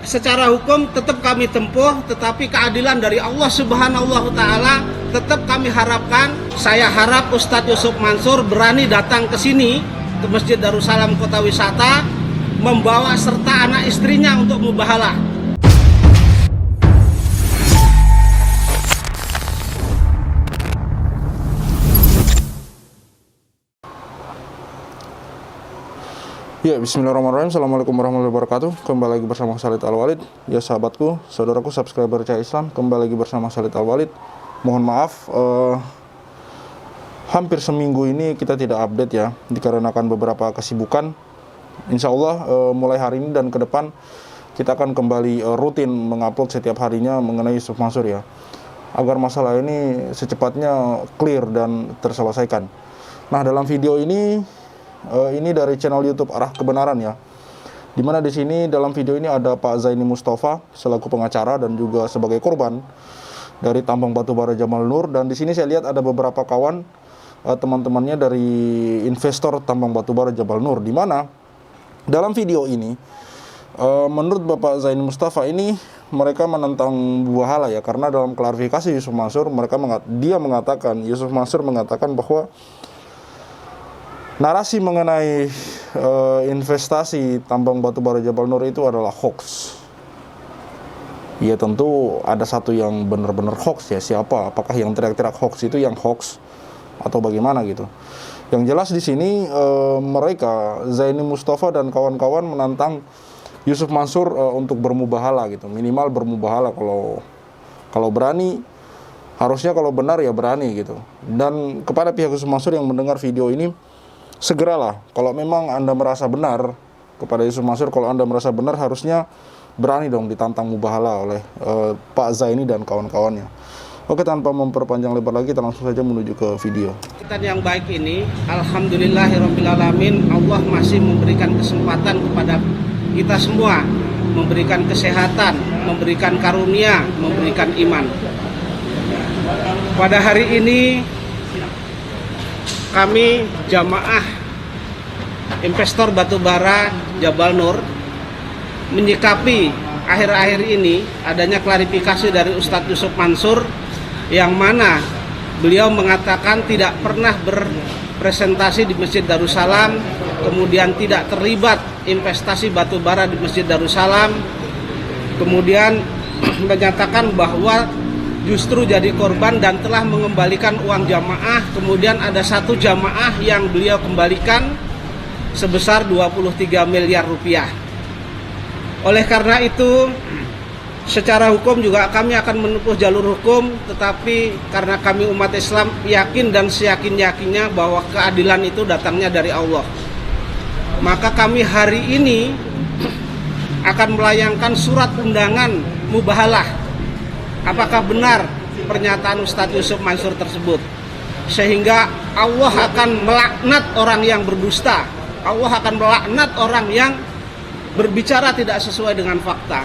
secara hukum tetap kami tempuh, tetapi keadilan dari Allah Subhanahu wa Ta'ala tetap kami harapkan. Saya harap Ustadz Yusuf Mansur berani datang ke sini, ke Masjid Darussalam Kota Wisata, membawa serta anak istrinya untuk mubahalah. Ya, bismillahirrahmanirrahim. Assalamualaikum warahmatullahi wabarakatuh. Kembali lagi bersama Khalid Al-Walid. Ya sahabatku, saudaraku, subscriber Cahaya Islam, kembali lagi bersama Khalid Al-Walid. Mohon maaf, hampir seminggu ini kita tidak update ya, dikarenakan beberapa kesibukan. Insya Allah mulai hari ini dan ke depan kita akan kembali rutin mengupload setiap harinya mengenai Yusuf Mansur ya, agar masalah ini secepatnya clear dan terselesaikan. Nah, dalam video ini dari channel YouTube Arah Kebenaran ya. Dimana di sini dalam video ini ada Pak Zaini Mustafa selaku pengacara dan juga sebagai korban dari tambang batubara Jamal Nur. Dan di sini saya lihat ada beberapa kawan teman-temannya dari investor tambang batubara Jamal Nur. Dimana dalam video ini menurut Bapak Zaini Mustafa ini mereka menentang buahala ya, karena dalam klarifikasi Yusuf Mansur Yusuf Mansur mengatakan bahwa narasi mengenai investasi tambang batubara Jabal Nur itu adalah hoax. Ya tentu ada satu yang benar-benar hoax ya. Siapa? Apakah yang teriak-teriak hoax itu yang hoax atau bagaimana gitu? Yang jelas di sini mereka Zaini Mustafa dan kawan-kawan menantang Yusuf Mansur untuk bermubahalah gitu. Minimal bermubahalah, kalau berani, harusnya kalau benar ya berani gitu. Dan kepada pihak Yusuf Mansur yang mendengar video ini, segeralah, kalau memang Anda merasa benar, kepada Yusuf Mansur, kalau Anda merasa benar harusnya berani dong ditantang mubahalah oleh Pak Zaini dan kawan-kawannya. Oke, tanpa memperpanjang lebar lagi, kita langsung saja menuju ke video. Kita yang baik ini, alhamdulillahirrabbilalamin, Allah masih memberikan kesempatan kepada kita semua, memberikan kesehatan, memberikan karunia, memberikan iman. Pada hari ini kami jamaah investor batubara Jabal Nur menyikapi akhir-akhir ini adanya klarifikasi dari Ustadz Yusuf Mansur, yang mana beliau mengatakan tidak pernah berpresentasi di Masjid Darussalam, kemudian tidak terlibat investasi batubara di Masjid Darussalam, kemudian menyatakan bahwa justru jadi korban dan telah mengembalikan uang jamaah. Kemudian ada satu jamaah yang beliau kembalikan sebesar 23 miliar rupiah. Oleh karena itu, secara hukum juga kami akan menempuh jalur hukum, tetapi karena kami umat Islam yakin dan seyakin-yakinnya bahwa keadilan itu datangnya dari Allah, maka kami hari ini akan melayangkan surat undangan mubahalah. Apakah benar pernyataan Ustadz Yusuf Mansur tersebut, sehingga Allah akan melaknat orang yang berdusta, Allah akan melaknat orang yang berbicara tidak sesuai dengan fakta.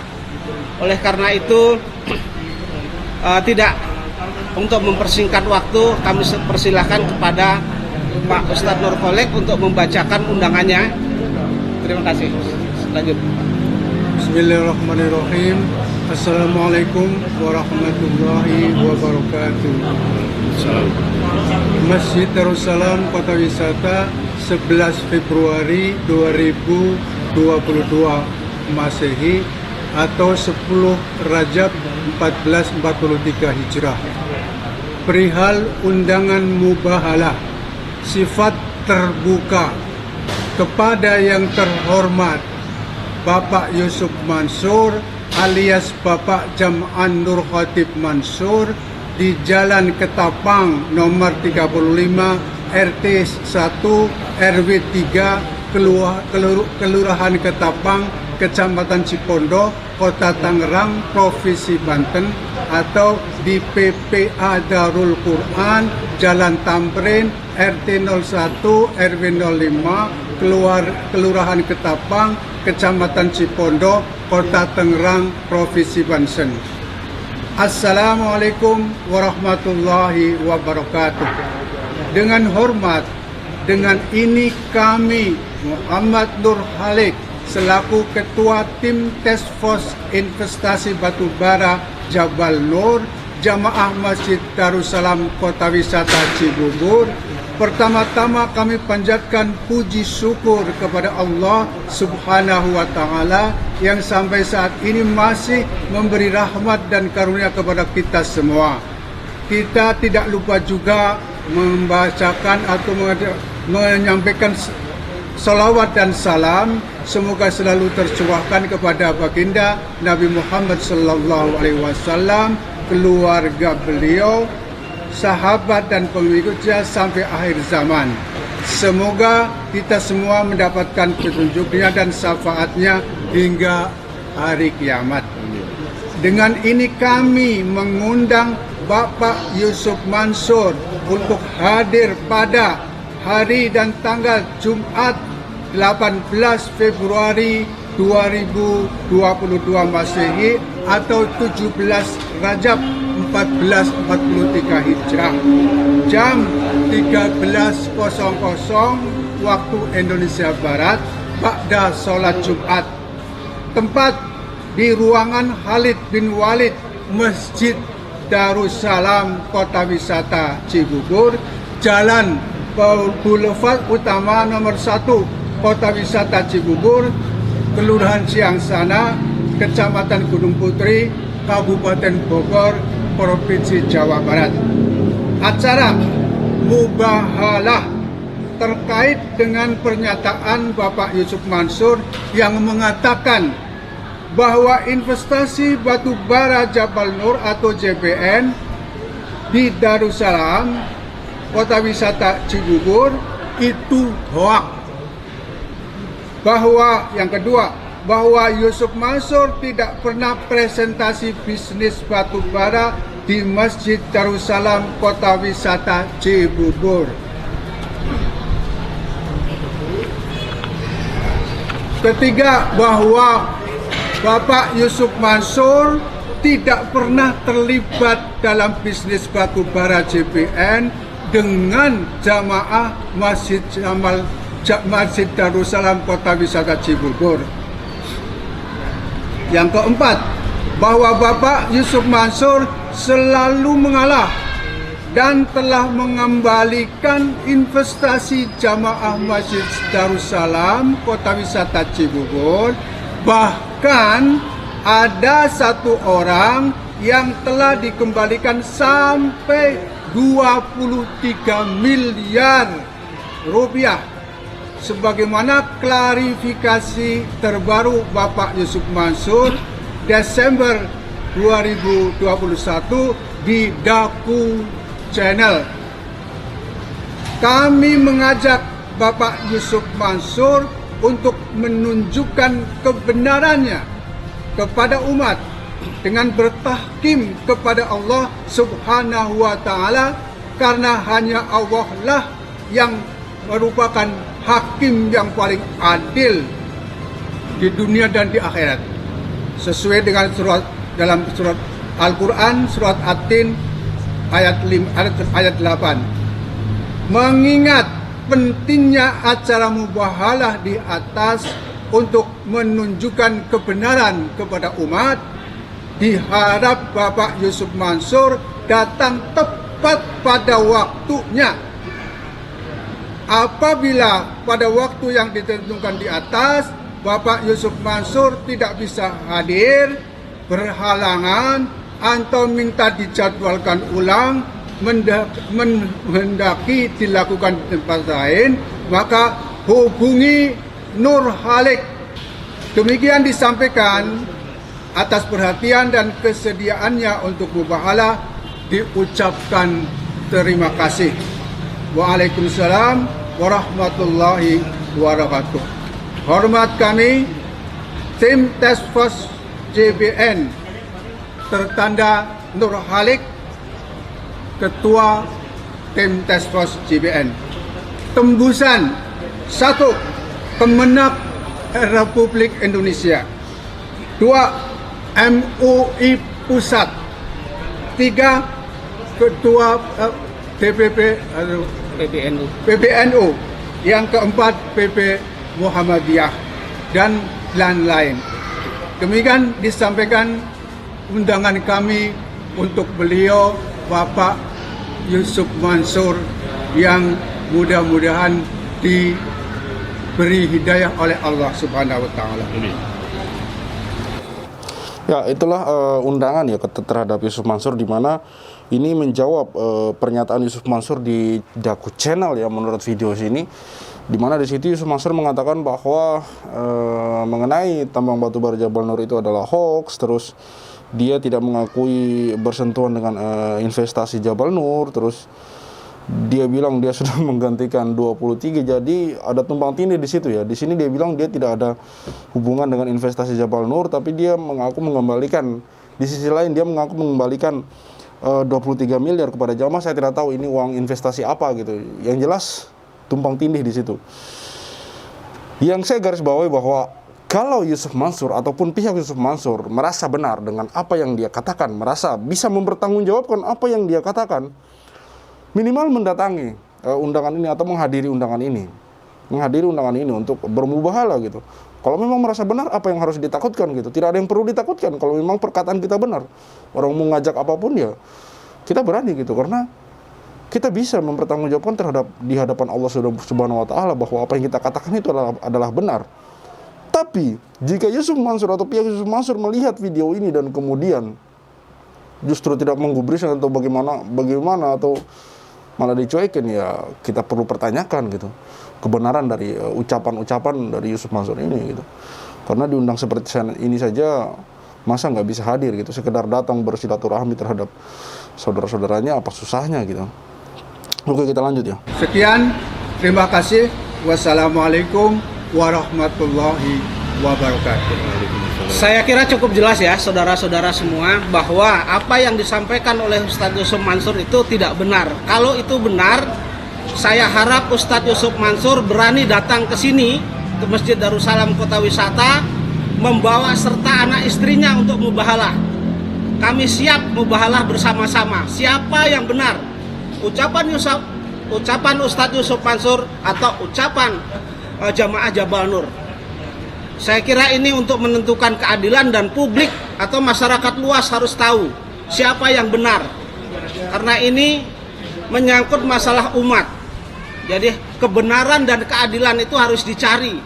Oleh karena itu, tidak untuk mempersingkat waktu, kami persilahkan kepada Pak Ustadz Nur Kholek untuk membacakan undangannya. Terima kasih. Lanjut. Bismillahirrahmanirrahim. Assalamualaikum warahmatullahi wabarakatuh. Masjid Darussalam Kota Wisata, 11 Februari 2022 Masehi atau 10 Rajab 1443 Hijrah. Perihal undangan mubahalah sifat terbuka kepada yang terhormat Bapak Yusuf Mansur alias Bapak Jam'an Nur Khatib Mansur di Jalan Ketapang nomor 35 RT 1 RW 3 Kelurahan Ketapang, Kecamatan Cipondo, Kota Tangerang, Provinsi Banten, atau di PPA Darul Quran Jalan Tamrin RT 01 RW 05 Kelurahan Ketapang, Kecamatan Cipondo, Kota Tangerang, Provinsi Banten. Assalamualaikum warahmatullahi wabarakatuh. Dengan hormat, dengan ini kami Muhammad Nur Khalid selaku Ketua Tim Task Force Investasi Batubara Jabal Nur Jamaah Masjid Darussalam Kota Wisata Cibubur. Pertama-tama kami panjatkan puji syukur kepada Allah Subhanahu wa Ta'ala yang sampai saat ini masih memberi rahmat dan karunia kepada kita semua. Kita tidak lupa juga membacakan atau menyampaikan salawat dan salam semoga selalu tercurahkan kepada baginda Nabi Muhammad sallallahu alaihi wasallam, keluarga beliau, sahabat dan pengikutnya sampai akhir zaman. Semoga kita semua mendapatkan petunjuknya dan syafaatnya hingga hari kiamat. Dengan ini kami mengundang Bapak Yusuf Mansur untuk hadir pada hari dan tanggal Jumat 18 Februari 2022 Masehi atau 17 Rajab 1443 Hijrah, jam 13.00 waktu Indonesia Barat ba'da sholat Jumat. Tempat di ruangan Khalid bin Walid, Masjid Darussalam Kota Wisata Cibubur, Jalan Boulevard Utama nomor 1 Kota Wisata Cibubur, Kelurahan Siangsana, Kecamatan Gunung Putri, Kabupaten Bogor, Provinsi Jawa Barat. Acara mubahalah terkait dengan pernyataan Bapak Yusuf Mansur yang mengatakan bahwa investasi batu bara Jabal Nur atau JBN di Darussalam Kota Wisata Cibubur itu hoak. Yang kedua, bahwa Yusuf Mansur tidak pernah presentasi bisnis batu bara di Masjid Darussalam Kota Wisata Cibubur. Ketiga, bahwa Bapak Yusuf Mansur tidak pernah terlibat dalam bisnis batu bara JBN dengan jamaah Masjid Darussalam Kota Wisata Cibubur. Yang keempat, bahwa Bapak Yusuf Mansur selalu mengalah dan telah mengembalikan investasi jamaah Masjid Darussalam Kota Wisata Cibubur. Bahkan ada satu orang yang telah dikembalikan sampai 23 miliar rupiah. Sebagaimana klarifikasi terbaru Bapak Yusuf Mansur Desember 2021 di Daku Channel. Kami mengajak Bapak Yusuf Mansur untuk menunjukkan kebenarannya kepada umat dengan bertahkim kepada Allah Subhanahu wa Ta'ala, karena hanya Allah lah yang merupakan hakim yang paling adil di dunia dan di akhirat, sesuai dengan dalam surat Al-Quran surat At-Tin ayat 8. Mengingat pentingnya acara mubahalah di atas untuk menunjukkan kebenaran kepada umat, diharap Bapak Yusuf Mansur datang tepat pada waktunya. Apabila pada waktu yang ditentukan di atas Bapak Yusuf Mansur tidak bisa hadir, berhalangan, atau minta dijadwalkan ulang, mendaki dilakukan di tempat lain, maka hubungi Nur Halik. Demikian disampaikan. Atas perhatian dan kesediaannya untuk mubahalah diucapkan terima kasih. Waalaikumsalam warahmatullahi wabarakatuh. Hormat kami, Tim Task Force JBN, tertanda Nur Halik, Ketua Tim Task Force JBN. Tembusan 1. Kemenak Republik Indonesia. 2. MUI Pusat. 3. Ketua DPP PBNU. PBNU. Yang keempat PP Muhammadiyah. dan lain-lain. Demikian disampaikan undangan kami untuk beliau Bapak Yusuf Mansur yang mudah-mudahan diberi hidayah oleh Allah Subhanahu wa taala. Ya, itulah undangan ya terhadap Yusuf Mansur, di mana ini menjawab pernyataan Yusuf Mansur di Daku Channel ya, menurut video sini, di mana di situ Yusuf Mansur mengatakan bahwa mengenai tambang batubara Jabal Nur itu adalah hoax, terus dia tidak mengakui bersentuhan dengan investasi Jabal Nur, terus dia bilang dia sudah menggantikan 23, jadi ada tumpang tindih di situ ya. Di sini dia bilang dia tidak ada hubungan dengan investasi Jabal Nur, tapi dia mengaku mengembalikan, di sisi lain dia mengaku mengembalikan 23 miliar kepada jamaah. Saya tidak tahu ini uang investasi apa gitu. Yang jelas tumpang tindih di situ. Yang saya garis bawahi bahwa kalau Yusuf Mansur ataupun pihak Yusuf Mansur merasa benar dengan apa yang dia katakan, merasa bisa mempertanggungjawabkan apa yang dia katakan, minimal mendatangi undangan ini atau menghadiri undangan ini. Menghadiri undangan ini untuk bermubahalah gitu. Kalau memang merasa benar, apa yang harus ditakutkan gitu. Tidak ada yang perlu ditakutkan kalau memang perkataan kita benar. Orang mau ngajak apapun ya, kita berani gitu. Karena kita bisa mempertanggungjawabkan terhadap di hadapan Allah Subhanahu wa taala bahwa apa yang kita katakan itu adalah benar. Tapi jika Yusuf Mansur atau pihak Yusuf Mansur melihat video ini dan kemudian justru tidak menggubrisnya atau bagaimana atau malah dicuekin, ya kita perlu pertanyakan gitu kebenaran dari ucapan-ucapan dari Yusuf Mansur ini gitu. Karena diundang seperti ini saja masa nggak bisa hadir gitu, sekedar datang bersilaturahmi terhadap saudara-saudaranya, apa susahnya gitu. Oke, kita lanjut ya. Sekian, terima kasih. Wassalamualaikum warahmatullahi wabarakatuh. Saya kira cukup jelas ya saudara-saudara semua bahwa apa yang disampaikan oleh Ustadz Yusuf Mansur itu tidak benar. Kalau itu benar, saya harap Ustadz Yusuf Mansur berani datang ke sini, ke Masjid Darussalam Kota Wisata, membawa serta anak istrinya untuk mubahalah. Kami siap mubahalah bersama-sama. Siapa yang benar? Ucapan Ustadz Yusuf Mansur atau ucapan jamaah Jabal Nur. Saya kira ini untuk menentukan keadilan, dan publik atau masyarakat luas harus tahu siapa yang benar. Karena ini menyangkut masalah umat. Jadi kebenaran dan keadilan itu harus dicari.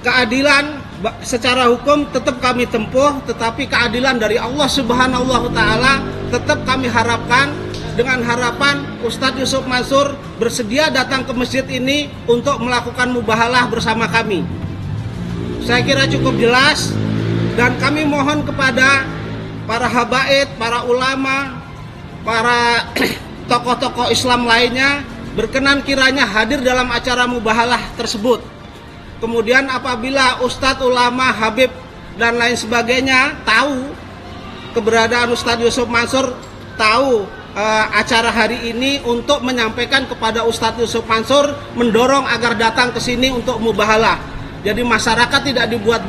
Keadilan secara hukum tetap kami tempuh, tetapi keadilan dari Allah Subhanahu wa taala tetap kami harapkan, dengan harapan Ustadz Yusuf Mansur bersedia datang ke masjid ini untuk melakukan mubahalah bersama kami. Saya kira cukup jelas, dan kami mohon kepada para habaib, para ulama, para tokoh-tokoh Islam lainnya berkenan kiranya hadir dalam acara mubahalah tersebut. Kemudian apabila Ustadz, ulama, habib dan lain sebagainya tahu keberadaan Ustadz Yusuf Mansur, tahu acara hari ini, untuk menyampaikan kepada Ustadz Yusuf Mansur, mendorong agar datang ke sini untuk mubahalah. Jadi masyarakat tidak dibuat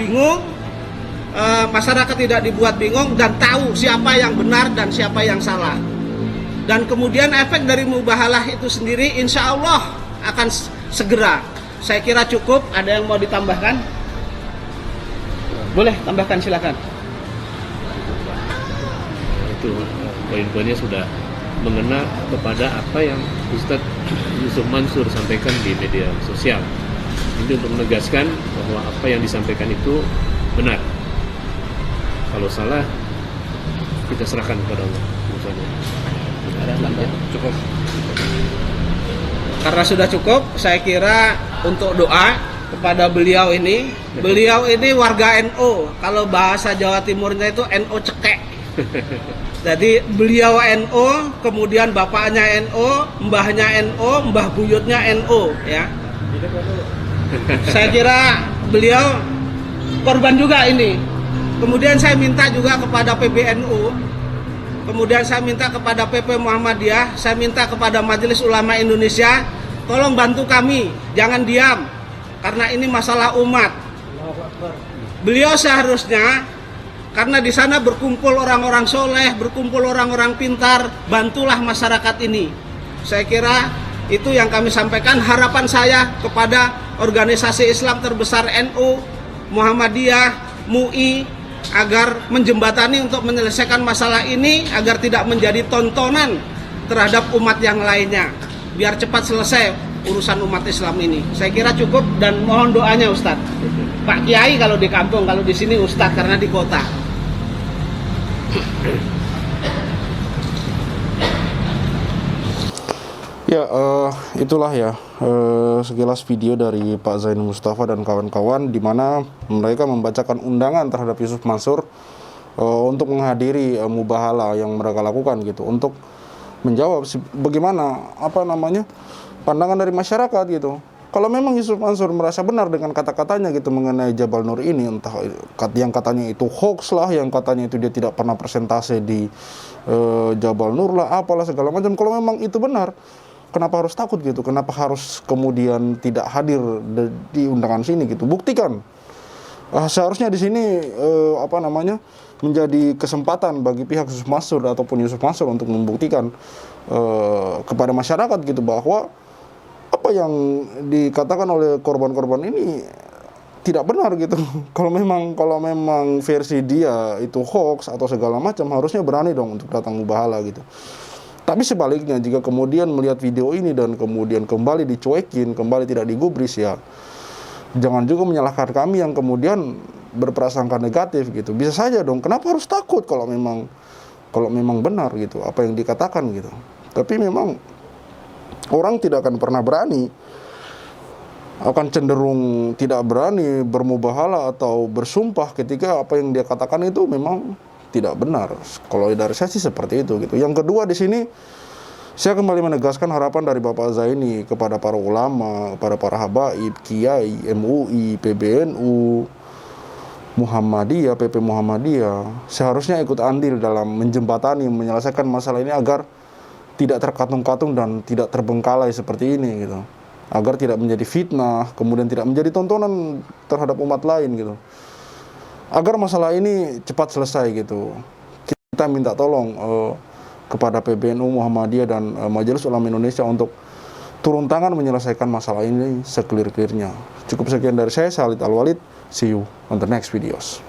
bingung, dan tahu siapa yang benar dan siapa yang salah. Dan kemudian efek dari mubahalah itu sendiri insya Allah akan segera. Saya kira cukup. Ada yang mau ditambahkan? Boleh tambahkan, silakan. Itu poin-poinnya sudah mengena kepada apa yang Ustadz Yusuf Mansur sampaikan di media sosial. Ini untuk menegaskan bahwa apa yang disampaikan itu benar. Kalau salah, kita serahkan kepada Allah. Cukup. Karena sudah cukup, saya kira untuk doa kepada beliau ini. Beliau ini warga NU. Kalau bahasa Jawa Timurnya itu NU cekek. Jadi beliau NU, kemudian bapaknya NU, mbahnya NU, mbah buyutnya NU, ya. Saya kira beliau korban juga ini. Kemudian saya minta juga kepada PBNU, kemudian saya minta kepada PP Muhammadiyah, saya minta kepada Majelis Ulama Indonesia, tolong bantu kami, jangan diam, karena ini masalah umat. Beliau seharusnya, karena di sana berkumpul orang-orang soleh, berkumpul orang-orang pintar, bantulah masyarakat ini. Saya kira itu yang kami sampaikan. Harapan saya kepada organisasi Islam terbesar NU, Muhammadiyah, MUI agar menjembatani untuk menyelesaikan masalah ini agar tidak menjadi tontonan terhadap umat yang lainnya. Biar cepat selesai urusan umat Islam ini. Saya kira cukup dan mohon doanya Ustadz. Pak Kiai kalau di kampung, kalau di sini Ustadz karena di kota. Ya, itulah ya sekilas video dari Pak Zainul Mustafa dan kawan-kawan di mana mereka membacakan undangan terhadap Yusuf Mansur untuk menghadiri mubahala yang mereka lakukan gitu, untuk menjawab bagaimana pandangan dari masyarakat gitu. Kalau memang Yusuf Mansur merasa benar dengan kata-katanya gitu mengenai Jabal Nur ini, entah yang katanya itu hoax lah, yang katanya itu dia tidak pernah persentase di Jabal Nur lah, apalah segala macam. Kalau memang itu benar, kenapa harus takut gitu? Kenapa harus kemudian tidak hadir di undangan sini gitu? Buktikan. Seharusnya di sini menjadi kesempatan bagi pihak Yusuf Mansur ataupun Yusuf Mansur untuk membuktikan kepada masyarakat gitu bahwa apa yang dikatakan oleh korban-korban ini tidak benar gitu. Kalau memang versi dia itu hoax atau segala macam, harusnya berani dong untuk datang mubahala gitu. Tapi sebaliknya, jika kemudian melihat video ini dan kemudian kembali dicuekin, kembali tidak digubris, ya jangan juga menyalahkan kami yang kemudian berprasangka negatif gitu. Bisa saja dong, kenapa harus takut kalau memang benar gitu apa yang dikatakan gitu. Tapi memang orang tidak akan pernah berani, akan cenderung tidak berani bermubahala atau bersumpah ketika apa yang dia katakan itu memang tidak benar. Kalau dari saya sih seperti itu gitu. Yang kedua di sini saya kembali menegaskan harapan dari Bapak Zaini kepada para ulama, kepada para habaib, kiai, MUI, PBNU, Muhammadiyah, PP Muhammadiyah, seharusnya ikut andil dalam menjembatani, menyelesaikan masalah ini agar tidak terkatung-katung dan tidak terbengkalai seperti ini gitu. Agar tidak menjadi fitnah, kemudian tidak menjadi tontonan terhadap umat lain gitu. Agar masalah ini cepat selesai gitu. Kita minta tolong kepada PBNU, Muhammadiyah dan Majelis Ulama Indonesia untuk turun tangan menyelesaikan masalah ini seclear-clearnya. Cukup sekian dari saya, Khalid Al-Walid. See you on the next videos.